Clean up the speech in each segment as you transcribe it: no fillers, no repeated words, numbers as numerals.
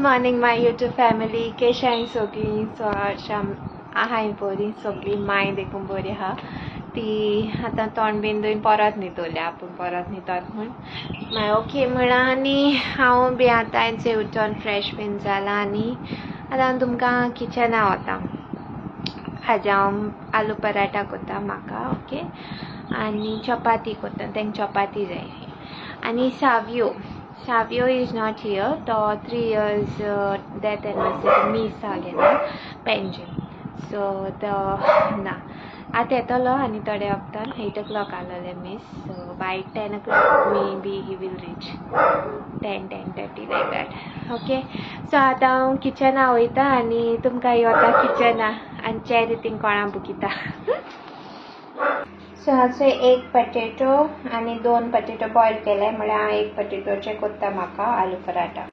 morning my YouTube family. कशा आहे सगळी? सो आहाय बरी सगळी. माय देखून बरी आहा. ती आता तोंड बीन धुवन परत न्हिदोल्या. आपूण परत न्हिदोत म्हूण मागीर ओके म्हणला आनी हांव बी आतां जेवचोन फ्रेश बीन जाला आनी आतां हांव तुमकां किचना वता. आज हांव आलू पराठा करता म्हाका. ओके आनी चपाती करता. तांकां चपाती जाय आनी Savio is not here. तो 3 years death anniversary miss आगेला पेंजीम. सो तो ना आतां येतलो आनी थोडे वक्तान 8 o'clock आसलेले मिस. So by 10 o'clock maybe he will reach 10:30 like that. Okay so आतां हांव किचना वयता आनी तुमकां येता किचना आनी चे रितीन कोणा बुकिता. सो हाचो एक पटेटो आनी 2 पटेटो बॉयल केले म्हळ्यार हांव 1 पटेटोचे करता म्हाका आलू पराठा.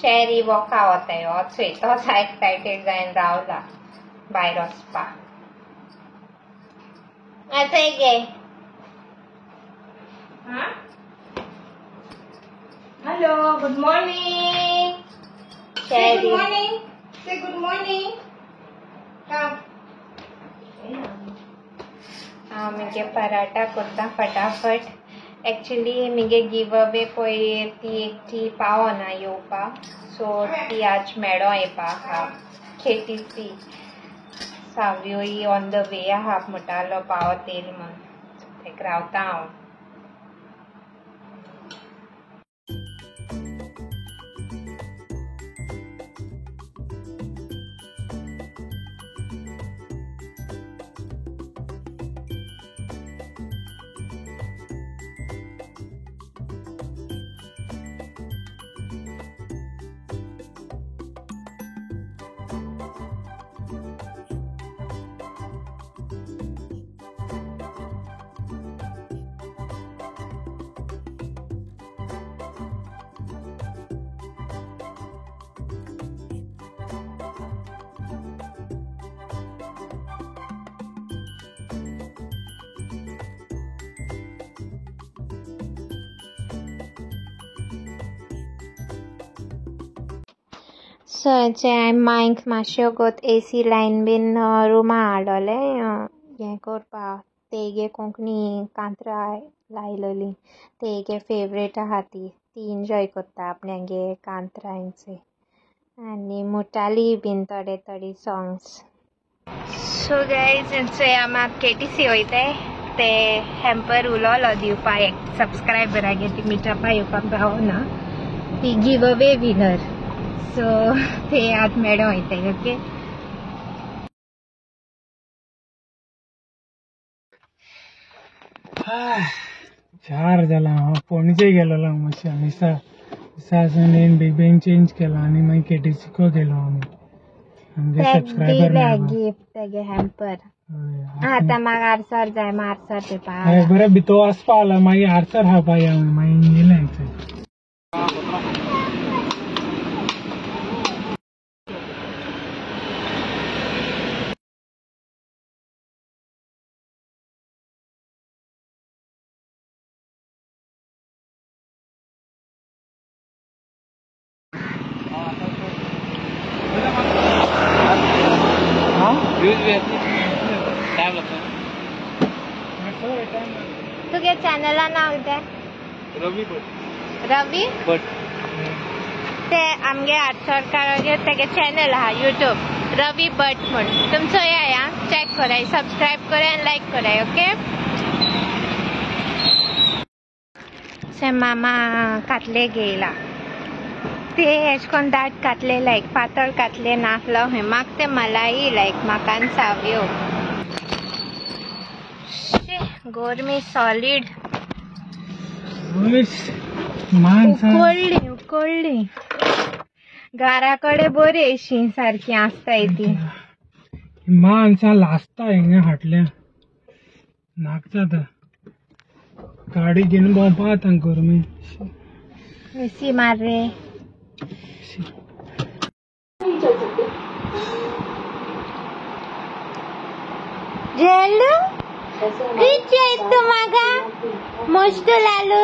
चेरी वॉका वताय चोय तोच एक्सायटेड जायन रावला भायर वचपाक. आतां गे hello good morning. Cherry good morning. से गुड मॉर्निंग. हांव मगे पराठा करता फटाफट. एक्चुअली मगे गिव अवे पळय ती एकटी पावना येवपाक. सो ती आज मेळो येवपाक आहा. खेतीची सावयोय ऑन द वे आहा म्हणटालो पावत येयली म्हूण. थंय रावता हांव. सो हांवें मांयक मातशें गोत AC लायन बीन रुमा हाडले हें करपाक. तेगे कोंकणी कांतरां लायलोली. तेगे फेवरेट आहा ती एन्जॉय करता आपणागे कांतरांचे आनी मुटाली बीन थोडे सॉंग्स. सो गायज चोय आमी KTC वयताय. ते हॅम्पर उलोलो दिवपाक एक सबस्क्रायबरागे ती मिटअपा येवपाक पावना. ती गिव अवे विनर. सो ते आज मेळो वयताय. ओके चार जाला. हांव पणजे गेलोलो मातशें मिसा सासून बेगीन चेंज केला आनी मागीर KTC गेलो आमी. आमगे सबस्क्रायबर गिफ्ट तेगे हॅम्पर. आतां म्हाका आरसार जाय. आरसार दिवपाक बरें भितर वचपा आला. मागीर आरसार खावपा या मागीर गेलें. व्ह्यूज बी येतले टाइम लागतो तुगे चॅनला नाव दे रवी भट रवी ते आमगे आडसरकारागे तेगे चॅनल हा यूट्यूब रवी भट म्हणून तुमचो या चेक कराय सब्सक्राइब कराय लाइक कराय ओके से मामा कातले गेला ते एशकोन दाट कातले लायक पातळ कातले नासलो हे म्हाक ते मलाई लायक म्हाकान सावयो गोरमी सॉलिड उकडली घराकडे बरी अशी सारखी आसताय ती माणसां लासता हिंगा हाटल्या नाक जाता गाडी घेऊन भोंवपा आतां गोरमी एसी मार रे जेलू किती तू मागा मस्त लालू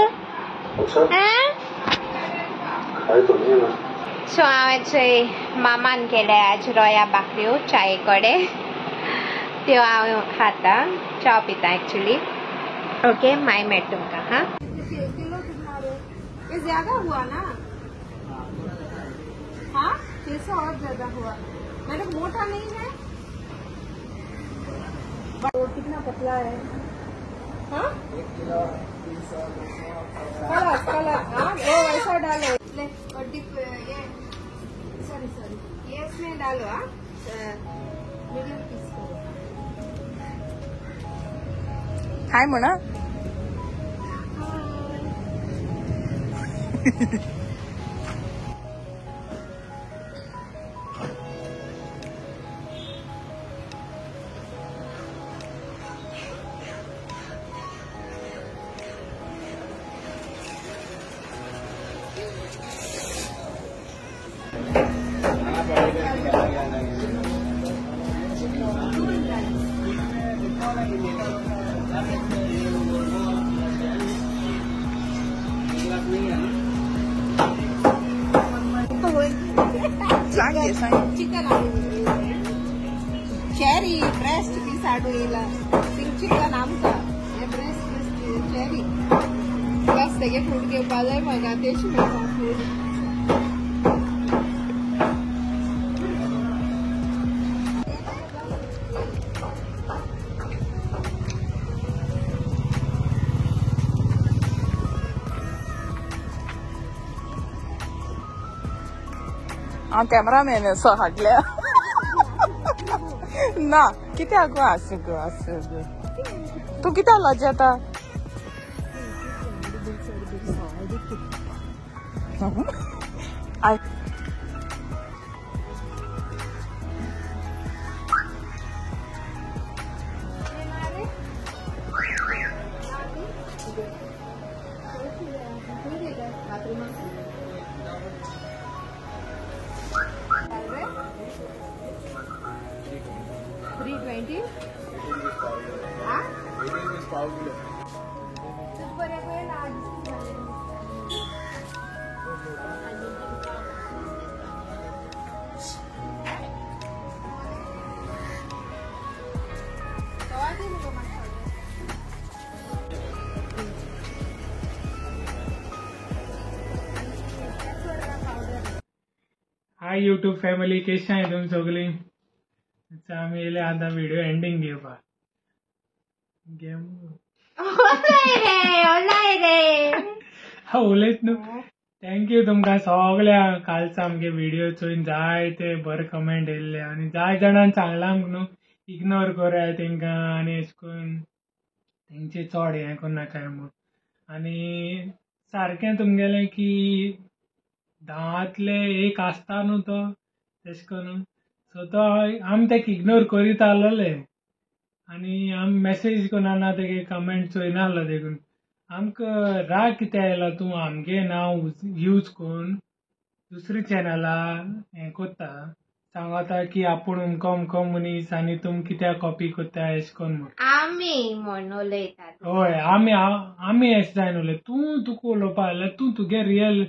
सो हांवें मामान केले आज रोया बाकऱ्यो चाये कडे त्यो हांव खाता च्या पिता एक्चुअली ओके माय मेट तुमकां हाँ ये ज्यादा हुआ ना हाँ 600 और ज्यादा हुआ मैंने मोटा नहीं है और कितना पतला है हाँ कलर हाँ वो ऐसा डालो ले और डिप ये सॉरी ये इसमें डालो हाँ मीडियम पीस हाय म्हणा चिकन चेरी ब्रेस्ट पीस आडू येला चिकन आमचा हे ब्रेस्ट पीस चेरी बस तेगे फ्रूट घेवपा जाय म्हाका तेच मेळटा फ्रूट हांव कॅमेरामॅन असो हाडल्या ना कित्याक गो आस गो तूं कित्याक लज येता हाय यूट्यूब फॅमिली कशी आहे तुम्ही सगळी आम्ही येले आता व्हिडिओ एंडिंग घेवपा गेम उलयत न्हू थँक्यू तुमकां सगळ्या कालचा आमगे व्हिडिओ चोयन जाय ते बरे कमेंट येयल्ले आनी जाय जाणांनी सांगलां न्हू इग्नोर कराय तेंकां आनी अशें करून तेंचे चड हें करनाकाय म्हूण आनी सारकें तुमगेलें की 10तले 1 आसता न्हू तो तेश करून सो तो आमी तेका इग्नोर करीत आसलोले आनी आमी मेसेज करना तेगे कमेंट चोयनासलो देखून आमकां राग कितें आयला तूं आमगे नांव यूज करून दुसरी चॅनला हें कोत्ता सांगता की आपूण अमको मनीस आनी तुम कित्याक कॉपी कोत्ता अशें करून म्हूण आमी म्हण उलयतात हय आमी अशें जायन उलय तूं तुका उलोवपा जाल्यार तूं तुगे रियल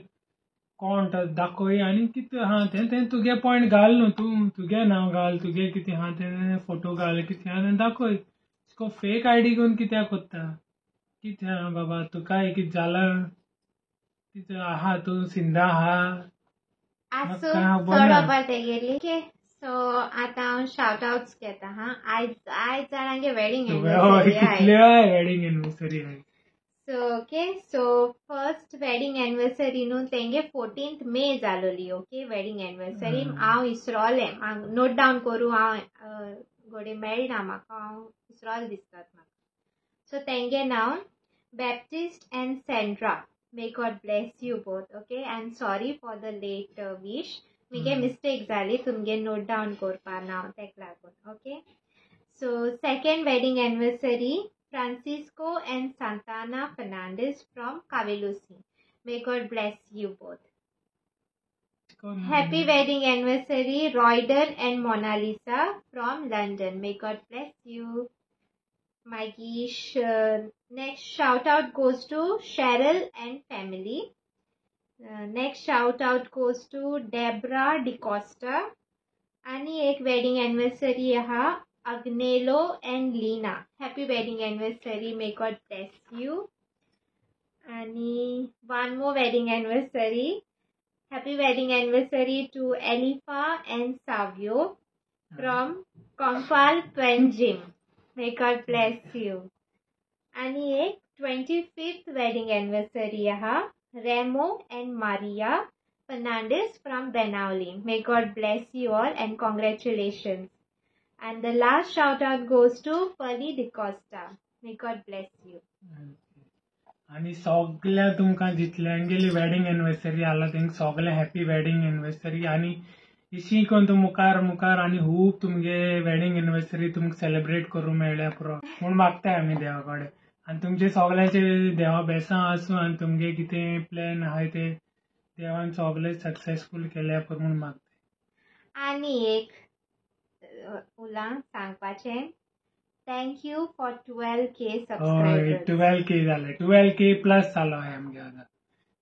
कोण दाखोय आनी कितें हा तें तुगे पॉयंट घाल न्हू तूं तुगे नांव घाल तुगे कितें हा तें फोटो घाल कितें हा तें दाखोय तुका फेक आयडी घेवन कित्याक कोत्ता कितें हा बाबा तुका कितें जालां कितें आहा तूं सिंधा आहा आसूं काय खबर चड ना. ओपर तेगेली ओके सो आतां हांव शाउट आउट्स घेता हा आयज जाणांगे वेडिंग हय एनिवर्सरी कितले I wedding anniversary I so okay so first wedding anniversary न्हू तेंगे 14th मे जालोली ओके वेडिंग एनिवर्सरी हांव इसरोलें नोट डावन करूं हांव घोडे मेळना म्हाका हांव इसरोल दिसतात म्हाका सो तेंगे नांव Baptist and Sandra may God bless you both okay and sorry for the late wish म्हगे मिस्टेक जाली तुमगे नोट डावन करपा नांव तेका लागून okay so second wedding anniversary Francisco and Santana Fernandez from Cavelusi. May God bless you both. Happy wedding anniversary, Royden and Mona Lisa from London. May God bless you. Magish. Next shout out goes to Cheryl and family. Next shout out goes to Deborah DeCosta. आणि एक wedding anniversary आहा Agnello and Lena. Happy wedding anniversary. May God bless you. And one more wedding anniversary. Happy wedding anniversary to Elifa and Savio from Kompal Penjim. May God bless you. And 25th wedding anniversary aha Remo and Maria Fernandez from Benauli. May God bless you all and congratulations. And the last shout out goes to Fali DeCosta. May God bless you. आणि सगळ्या तुमकां जितल्यांगेली wedding anniversary आला तेंक सगळे happy wedding anniversary आणि इशी कोण तूं मुखार मुखार आणि खूब तुमगे वेडिंग एनिवर्सरी तुमकां सेलिब्रेट करूं मेळ्ळ्या पुरो म्हूण मागताय आमी देवा कडेन आणि तुमचे सगळ्यांचे देवा बेसां आसूं आणि तुमगे कितें प्लॅन आहाय ते देवान सगळे सक्सेसफूल केल्या पुरो म्हूण मागताय आणि एक उलांक सांगपाचें थँक यू फॉर 12K हय सबस्क्रायबर्स 12K जाले 12K प्लस जालो आय आमगे आतां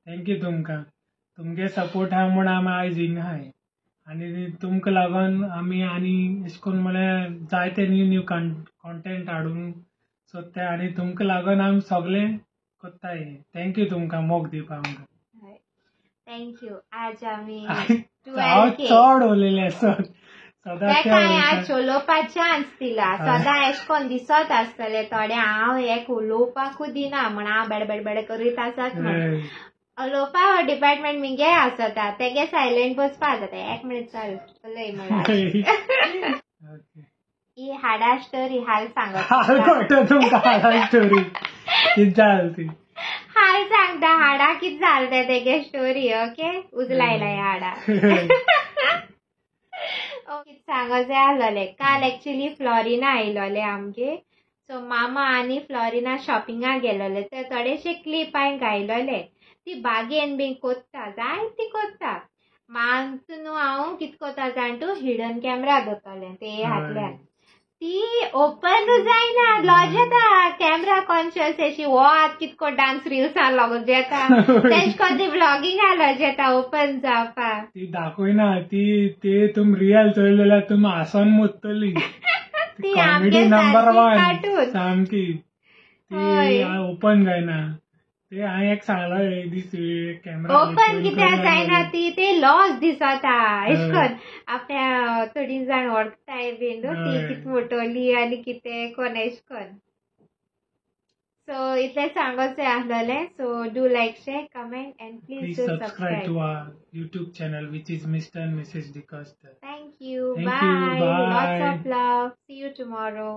थँक्यू तुमकां तुमगे सपोर्ट आहा म्हूण आमी आयज हिंगा आहाय आनी तुमकां लागून आमी आनी अशें करून म्हळ्यार जायते न्यू कॉन्टेंट हाडूंक सोदताय आनी तुमकां लागून आमी सगळे कोत्ताय थँक्यू तुमकां मोग दिवपा आमकां थँक्यू आज आमी हांव 12K चड उलयलें सदां आज उलोवपा चान्स दिला सदां एश कोन्न दिसत आसतले थोडे हांव एक उलोवपाकूच दिना म्हण हांव बेड करीत आसत म्हण उलोवपा हो डिपार्टमेंट मिगे आसता तेगे सायलेंट बसपा जाता 1 मिनीट चल उलय म्हण ही हाडा स्टोरी हाल सांगत तुमकां हाडा स्टोरी कितें जाल ती हाल सांगता हाडा कितें जालें तेगे स्टोरी ओके उजलायला हाडा कितें सांगो जाय आसलोलें काल एक्चुली फ्लोरिना आयलोले आमगे सो मामा आनी फ्लोरिना शॉपिंगाक गेलोले ते थोडेशे क्लिप हांवें घायलोले ती बागेन बी कोत्ता जाय ती कोत्ता मात न्हू हांव कितें कोत्ता जाण तूं हिडन कॅमेरा दवरतलें ते हातल्यान ती ओपन जायना लॉज येता कॅमेरा कॉन्शियस अशी हो आत कितको डान्स रिल्सां लॉज येता तेश कोन ती व्लॉगिंगा लॉज येता ओपन जावपा ती दाखयना ती ते तुम रियल चोयलेल्यार तुम हांसोन मुतली ती कॉमेडी आमगे नंबर वन कार्टून सामकी ती ओपन जायना ते हांवें एक सांगलो एक दीस कॅमेरा ओपन कित्याक जायना ती ते लॉस दिसता एश कोन आपल्या थोडी जाण वळखताय बीन ती कितें मोटोली आनी कितें कोण एश कोन सो इतलें सांगोचें आसलोलें so do like share comment and please do subscribe to our YouTube channel which is Mr. and Mrs. DeCosta. Thank you. Thank you. Bye. Bye. Lots of love. See you tomorrow.